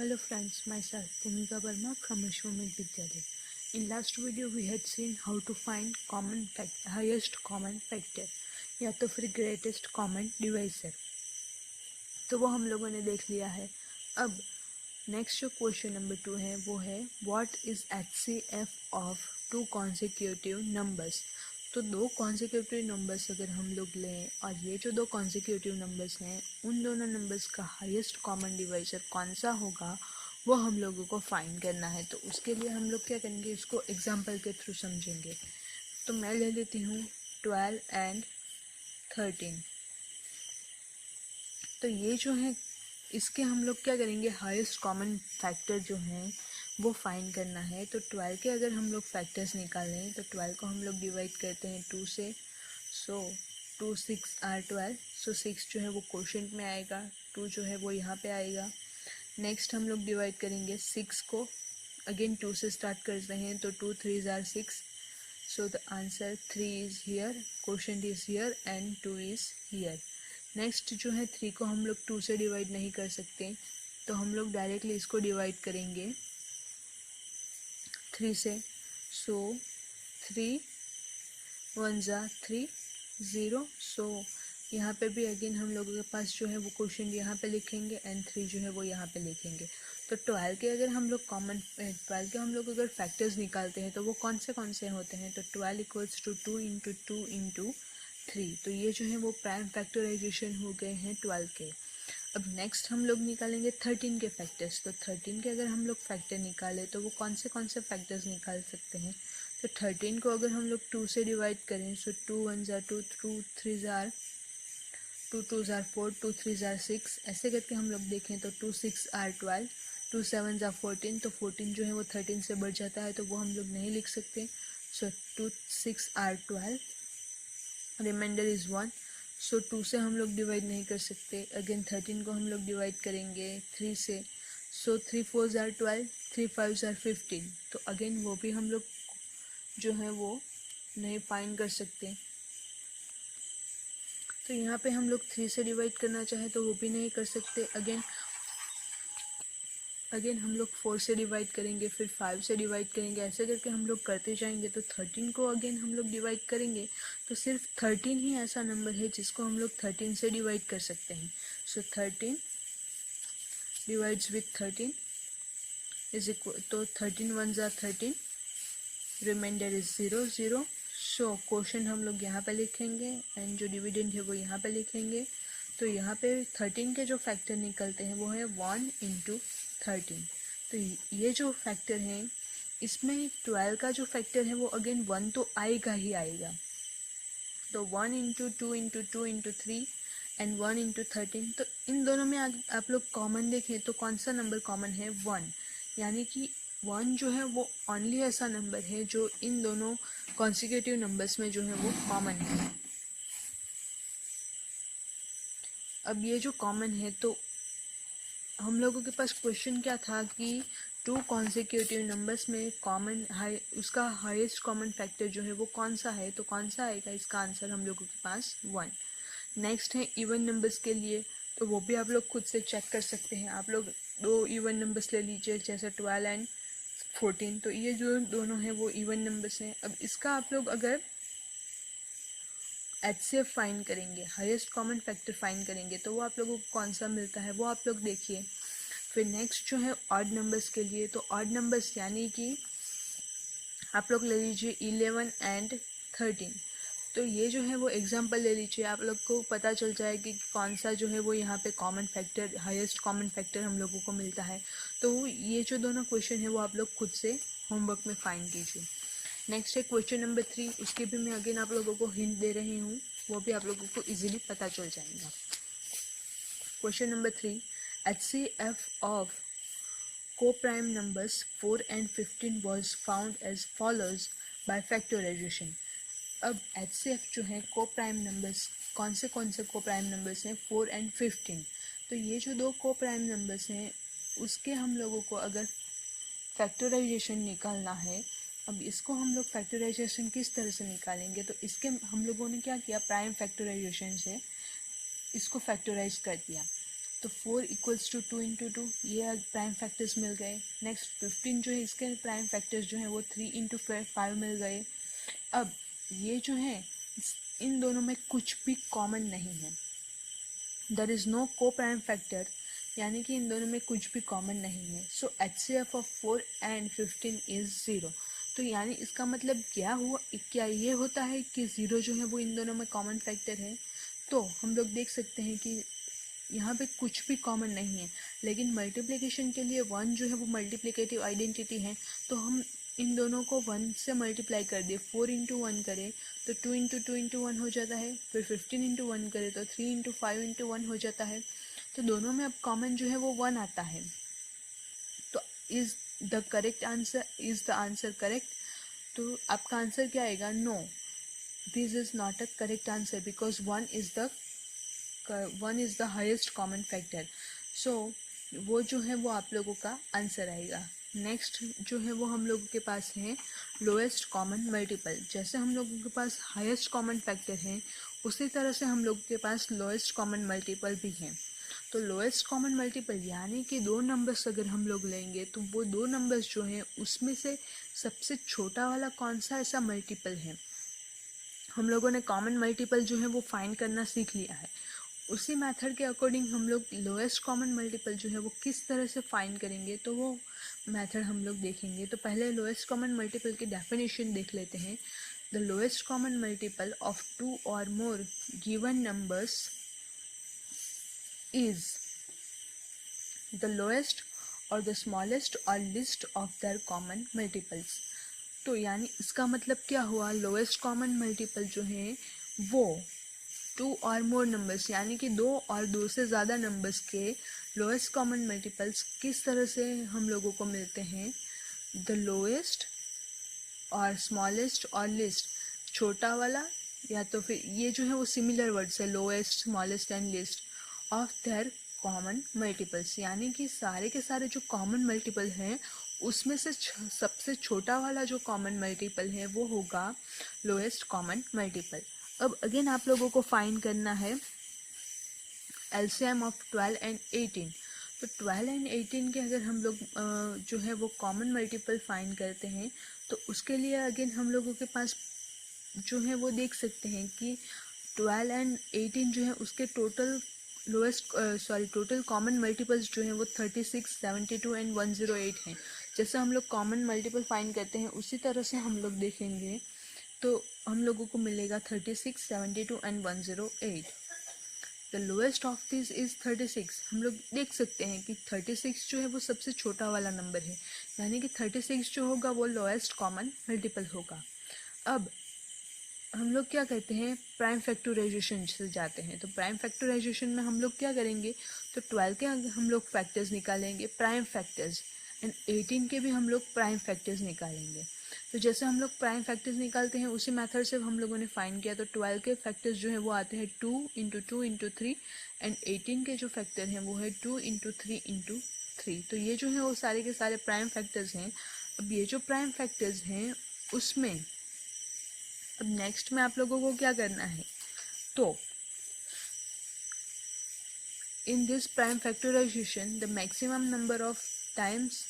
Hello friends, myself Bhumika Verma from Ashwamedh Vidyalaya. In last video we had seen how to find highest common factor या तो फिर greatest common divisor, तो वो हम लोगों ने देख लिया है। अब नेक्स्ट जो क्वेश्चन नंबर 2 है वो है what is HCF of to consecutive numbers. तो दो कॉन्सिक्यूटिव नंबर्स अगर हम लोग लें और ये जो दो कॉन्सिक्यूटिव नंबर्स हैं उन दोनों नंबर्स का हाईएस्ट कॉमन डिवाइजर कौन सा होगा वो हम लोगों को फाइंड करना है। तो उसके लिए हम लोग क्या करेंगे, इसको एग्जाम्पल के थ्रू समझेंगे। तो मैं ले लेती हूँ 12 एंड 13। तो ये जो है इसके हम लोग क्या करेंगे, हाईएस्ट कॉमन फैक्टर जो हैं वो फाइंड करना है। तो 12 के अगर हम लोग फैक्टर्स निकालें तो 12 को हम लोग डिवाइड करते हैं 2 से। सो 2 6 आर 12। सो 6 जो है वो क्वोशंट में आएगा, 2 जो है वो यहाँ पे आएगा। नेक्स्ट हम लोग डिवाइड करेंगे 6 को, अगेन 2 से स्टार्ट करते हैं तो 2 3 are 6। So the answer 3 is here, quotient is here and 2 is here. Next जो है 3 को हम लोग 2 से डिवाइड नहीं कर सकते, तो हम लोग डायरेक्टली इसको डिवाइड करेंगे 3 से। सो 3 1 ज़ा 3 0। सो यहाँ पे भी अगेन हम लोगों के पास जो है वो क्वोशंट यहाँ पे लिखेंगे एंड 3 जो है वो यहाँ पे लिखेंगे। तो 12 के अगर हम लोग 12 के हम लोग अगर फैक्टर्स निकालते हैं तो वो कौन से होते हैं। तो 12 इक्वल्स टू 2 इंटू 2 इंटू 3। तो ये जो है वो प्राइम फैक्टराइजेशन हो गए हैं 12 के। अब नेक्स्ट हम लोग निकालेंगे 13 के फैक्टर्स। तो 13 के अगर हम लोग फैक्टर निकालें तो वो कौन से फैक्टर्स निकाल सकते हैं। तो 13 को अगर हम लोग 2 से डिवाइड करें, सो 2 1 ज़ार 2, 2 3 ज़ार 2, 2 ज़ार 4, 2 3 ज़ार 6। ऐसे करके हम लोग देखें तो 2 6 आर 12, 2 7 ज़ार 14। तो 14 जो है वो 13 से बढ़ जाता है तो वो हम लोग नहीं लिख सकते। सो 2 6 आर 12, रिमाइंडर इज़ 1। सो 2 से हम लोग डिवाइड नहीं कर सकते। अगेन 13 को हम लोग डिवाइड करेंगे 3 से। सो 3 4 ज़ार 12, 3 5 ज़ार 15। तो अगेन वो भी हम लोग जो है वो नहीं फाइंड कर सकते। तो यहाँ पे हम लोग 3 से डिवाइड करना चाहे तो वो भी नहीं कर सकते। अगेन हम लोग 4 से डिवाइड करेंगे, फिर 5 से डिवाइड करेंगे, ऐसे करके हम लोग करते जाएंगे। तो 13 को अगेन हम लोग डिवाइड करेंगे तो सिर्फ 13 ही ऐसा नंबर है जिसको हम लोग 13 से डिवाइड कर सकते हैं। सो 13 डिवाइड्स विथ 13 इज इक्वल, तो 13 1 ज़ार 13, रिमाइंडर इज 0 0। सो क्वोशंट हम लोग यहाँ पे लिखेंगे एंड जो डिविडेंड है वो यहाँ पे लिखेंगे। तो यहाँ पे 13 के जो फैक्टर निकलते हैं वो है 1 इंटू 13। तो ये जो फैक्टर है इसमें 12 का जो फैक्टर है वो अगेन 1 तो आएगा ही आएगा। तो 1 into 2 into 2 into 3 and 1 into 13। तो इन दोनों में आप लोग कॉमन देखें तो कौन सा नंबर कॉमन है, 1। यानी कि 1 जो है वो ओनली ऐसा नंबर है जो इन दोनों कॉन्सिक्यूटिव नंबर्स में जो है वो कॉमन है। अब ये जो कॉमन है तो हम लोगों के पास क्वेश्चन क्या था कि टू कॉन्सिक्यूटिव नंबर्स में उसका हाईएस्ट कॉमन फैक्टर जो है वो कौन सा है। तो कौन सा आएगा, इसका आंसर हम लोगों के पास 1। नेक्स्ट है इवन नंबर्स के लिए, तो वो भी आप लोग खुद से चेक कर सकते हैं। आप लोग दो इवन नंबर्स ले लीजिए जैसे 12 एंड 14। तो ये जो दोनों हैं वो इवन नंबर्स हैं। अब इसका आप लोग अगर HCF फाइंड करेंगे, हाईएस्ट कॉमन फैक्टर फाइंड करेंगे, तो वो आप लोगों को कौन सा मिलता है वो आप लोग देखिए। फिर नेक्स्ट जो है ऑड नंबर्स के लिए, तो ऑड नंबर्स यानी कि आप लोग ले लीजिए 11 एंड 13। तो ये जो है वो एग्जांपल ले लीजिए, आप लोग को पता चल जाएगा कि कौन सा जो है वो यहाँ पे common factor, highest common factor हम लोगों को मिलता है। तो ये जो दोनों क्वेश्चन है वो आप लोग खुद से होमवर्क में फाइंड कीजिए। नेक्स्ट है क्वेश्चन नंबर 3, उसके भी मैं अगेन आप लोगों को हिंट दे रही हूँ, वो भी आप लोगों को इजीली पता चल जाएगा। Question number 3, HCF of co-prime numbers 4 and 15 was found as follows by factorization। अब HCF जो है को प्राइम नंबर्स कौन से को प्राइम नंबर्स हैं, 4 एंड 15। तो ये जो दो को प्राइम नंबर्स हैं उसके हम लोगों को अगर फैक्टराइजेशन निकालना है। अब इसको हम लोग फैक्टराइजेशन किस तरह से निकालेंगे, तो इसके हम लोगों ने क्या किया, प्राइम फैक्टराइजेशन से इसको फैक्टराइज कर दिया। तो 4 इक्वल्स टू 2 इंटू 2, ये प्राइम फैक्टर्स मिल गए। नेक्स्ट 15 जो है इसके प्राइम फैक्टर्स जो हैं वो 3 इंटू 5 मिल गए। अब ये जो है इन दोनों में कुछ भी कॉमन नहीं है, देयर इज़ नो को प्राइम फैक्टर, यानी कि इन दोनों में कुछ भी कॉमन नहीं है। सो HCF ऑफ 4 एंड 15 इज़ 0। तो यानी इसका मतलब क्या हुआ, क्या ये होता है कि 0 जो है वो इन दोनों में कॉमन फैक्टर है। तो हम लोग देख सकते हैं कि यहाँ पे कुछ भी कॉमन नहीं है, लेकिन मल्टीप्लिकेशन के लिए 1 जो है वो मल्टीप्लिकेटिव आइडेंटिटी है, तो हम इन दोनों को 1 से मल्टीप्लाई कर दिए। 4 इंटू 1 करें तो 2 इंटू 2 इंटू 1 हो जाता है, फिर 15 इंटू 1 करें तो 3 इंटू 5 इंटू 1 हो जाता है। तो दोनों में अब कॉमन जो है वो 1 आता है। तो is the correct answer, is the answer correct? तो आपका आंसर क्या आएगा? No, this is not a correct answer because 1 is the highest common factor. So वो जो है वो आप लोगों का आंसर आएगा। नेक्स्ट जो है वो हम लोगों के पास है लोएस्ट कॉमन मल्टीपल। जैसे हम लोगों के पास हाईएस्ट कॉमन फैक्टर है, उसी तरह से हम लोगों के पास लोएस्ट कॉमन मल्टीपल भी हैं। तो लोएस्ट कॉमन मल्टीपल यानी कि 2 नंबर्स अगर हम लोग लेंगे तो वो 2 नंबर्स जो हैं उसमें से सबसे छोटा वाला कौन सा ऐसा मल्टीपल है। हम लोगों ने कॉमन मल्टीपल जो है वो फाइंड करना सीख लिया है। उसी मेथड के अकॉर्डिंग हम लोग लोएस्ट कॉमन मल्टीपल जो है वो किस तरह से फाइंड करेंगे, तो वो मेथड हम लोग देखेंगे। तो पहले लोएस्ट कॉमन मल्टीपल की डेफिनेशन देख लेते हैं। The lowest common multiple of 2 और more given numbers is the lowest और द स्मॉलेस्ट और least of their common multiples. तो यानी इसका मतलब क्या हुआ, लोएस्ट कॉमन मल्टीपल जो है वो 2 और मोर नंबर्स यानी कि 2 और 2 से ज़्यादा नंबर्स के लोएस्ट कॉमन मल्टीपल्स किस तरह से हम लोगों को मिलते हैं। द लोएस्ट और स्मॉलेस्ट और लिस्ट, छोटा वाला या तो फिर ये जो है वो सिमिलर वर्ड्स है, lowest smallest and list of their common multiples, यानी कि सारे के सारे जो कॉमन मल्टीपल हैं उसमें से सबसे छोटा वाला जो कॉमन मल्टीपल है वो होगा लोएस्ट कॉमन मल्टीपल। अब अगेन आप लोगों को फाइंड करना है एलसीएम ऑफ 12 एंड 18। तो 12 एंड 18 के अगर हम लोग जो है वो कॉमन मल्टीपल फाइंड करते हैं तो उसके लिए अगेन हम लोगों के पास जो है वो देख सकते हैं कि 12 एंड 18 जो है उसके टोटल कॉमन मल्टीपल्स जो हैं वो 36, 72 एंड 108 हैं। जैसे हम लोग कॉमन मल्टीपल फाइंड करते हैं उसी तरह से हम लोग देखेंगे तो हम लोगों को मिलेगा 36, 72 and 108। The lowest of this is 36। हम लोग देख सकते हैं कि 36 जो है वो सबसे छोटा वाला नंबर है, यानी कि 36 जो होगा वो लोएस्ट कॉमन मल्टीपल होगा। अब हम लोग क्या कहते हैं, प्राइम फैक्टराइजेशन से जाते हैं। तो प्राइम फैक्टराइजेशन में हम लोग क्या करेंगे, तो 12 के हम लोग फैक्टर्स निकालेंगे प्राइम फैक्टर्स, एंड 18 के भी हम लोग प्राइम फैक्टर्स निकालेंगे। तो जैसे हम लोग प्राइम फैक्टर्स निकालते हैं उसी मेथड से हम लोगों ने फाइंड किया। तो 12 के फैक्टर्स जो है वो आते हैं 2 इंटू 2 इंटू 3, एंड 18 के जो फैक्टर हैं वो है 2 इंटू 3 इंटू 3। तो ये जो है वो सारे के सारे प्राइम फैक्टर्स हैं। अब ये जो प्राइम फैक्टर्स हैं उसमें अब नेक्स्ट में आप लोगों को क्या करना है, तो in this prime factorisation the maximum number of times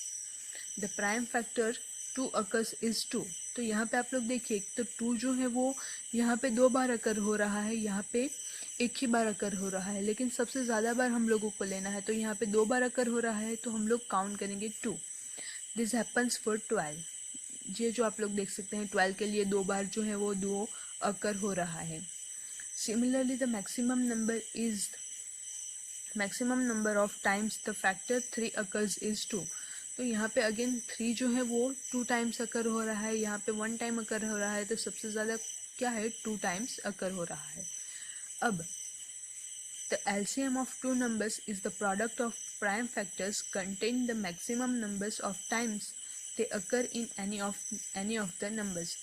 the prime factor 2 occurs is 2। तो यहाँ पे आप लोग देखिए तो 2 जो है वो यहाँ पे 2 बार अकर हो रहा है, यहाँ पे एक ही बार अकर हो रहा है, लेकिन सबसे ज़्यादा बार हम लोगों को लेना है। तो यहाँ पे 2 बार अकर हो रहा है तो हम लोग काउंट करेंगे 2। This happens for 12। ये जो आप लोग देख सकते हैं 12 के लिए 2 बार जो है वो 2 अकर हो रहा है। Similarly the maximum number of times the factor 3 occurs is 2। तो यहाँ पे अगेन 3 जो है वो 2 टाइम्स अकर हो रहा है, यहाँ पे 1 टाइम अकर हो रहा है, तो सबसे ज़्यादा क्या है 2 टाइम्स अकर हो रहा है। अब the LCM of 2 numbers is the product of prime factors contain the maximum numbers of times they occur in any of the numbers।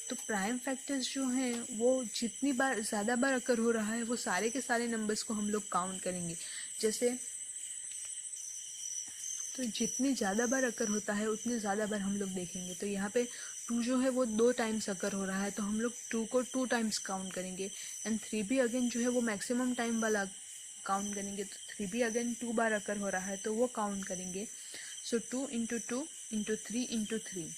तो प्राइम फैक्टर्स जो हैं वो जितनी बार ज़्यादा बार अकर हो रहा है वो सारे के सारे नंबर्स को हम लोग काउंट करेंगे। जैसे तो जितनी ज़्यादा बार अकर होता है उतनी ज़्यादा बार हम लोग देखेंगे। तो यहाँ पे 2 जो है वो 2 टाइम्स अकर हो रहा है तो हम लोग 2 को 2 टाइम्स काउंट करेंगे, एंड 3 भी अगेन जो है वो मैक्सिमम टाइम वाला काउंट करेंगे तो 3 भी अगेन 2 बार अगर हो रहा है तो वो काउंट करेंगे। सो 2 इंटू 2 इंटू 3 इंटू 3।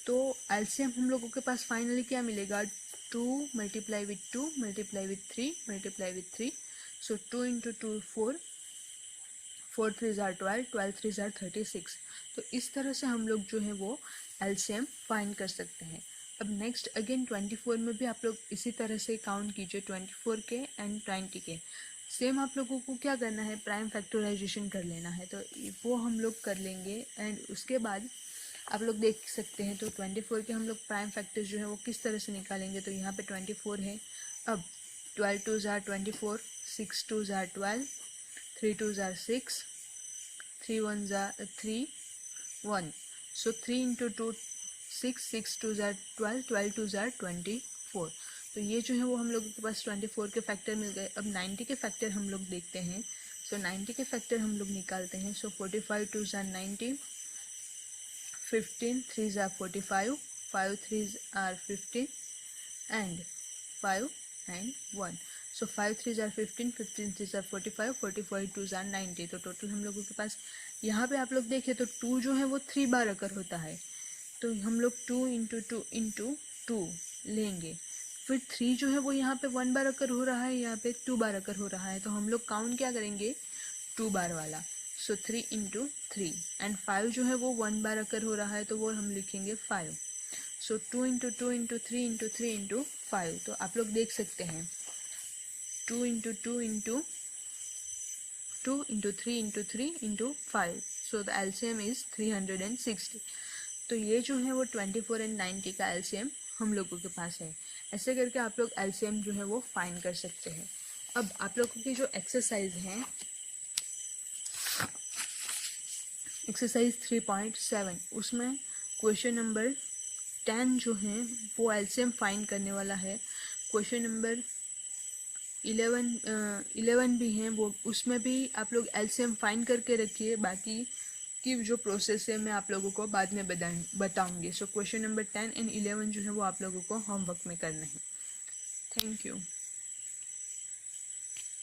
तो एलसीएम हम लोगों के पास फाइनली क्या मिलेगा, 2 multiply with 2 multiply with 3 multiply with 3। So 2 into 2 4, 4 3 ज़ार 12, 12 3 ज़ार 36। तो इस तरह से हम लोग जो है वो एलसीएम फाइंड कर सकते हैं। अब नेक्स्ट अगेन 24 में भी आप लोग इसी तरह से काउंट कीजिए, 24 के एंड 20 के। सेम आप लोगों को क्या करना है, प्राइम फैक्टराइजेशन कर लेना है, तो वो हम लोग कर लेंगे। एंड उसके बाद आप लोग देख सकते हैं, तो 24 के हम लोग प्राइम फैक्टर्स जो है वो किस तरह से निकालेंगे। तो यहाँ पे 24 है, अब 12 2 ज़ार 24, 6 2 ज़ार 12, 3 2 ज़ार 6, 3 1 ज़ार 3 1। सो 3 इंटू 2 6, 6 2 ज़ार 12, 12 2 ज़ार 24। तो ये जो है वो हम लोगों के पास 24 के फैक्टर मिल गए। अब 90 के फैक्टर हम लोग देखते हैं। सो 90 के फैक्टर हम लोग निकालते हैं। सो 45 2 ज़ार 90, 15 3 ज़ार 45, 5 3 are 15 and 5 and 1। सो 5 3 ज़ार 15, 15 3 ज़ार 45, 45 2 ज़ार 90। तो टोटल हम लोगों के पास यहाँ पे आप लोग देखें तो 2 जो है वो 3 बार अगर होता है तो हम लोग 2 इंटू 2 इंटू 2 लेंगे। फिर 3 जो है वो यहाँ पे 1 बार अगर हो रहा है, यहाँ पे 2 बार अगर हो रहा है, तो हम लोग काउंट क्या करेंगे, 2 बार वाला। सो 3 इंटू 3 एंड 5 जो है वो 1 बार अगर हो रहा है तो वो हम लिखेंगे 5। सो 2 इंटू 2 इंटू 3 इंटू 3 इंटू 5। तो आप लोग देख सकते हैं 2 into 2 into 2 into 3 into 3 into 5। So the LCM is 360। तो ये जो है वो 24 एंड 90 का एलसीएम हम लोगों के पास है। ऐसे करके आप लोग एलसीएम जो है वो फाइंड कर सकते हैं। अब आप लोगों की जो एक्सरसाइज है, एक्सरसाइज 3.7, उसमें क्वेश्चन नंबर 10 जो है वो एलसीएम फाइंड करने वाला है। क्वेश्चन नंबर 11 भी हैं, वो उसमें भी आप लोग एलसीएम फाइंड करके रखिए। बाकी की जो प्रोसेस है मैं आप लोगों को बाद में बताऊंगी। सो क्वेश्चन नंबर 10 एंड 11 जो है वो आप लोगों को होमवर्क में करना है। Thank you.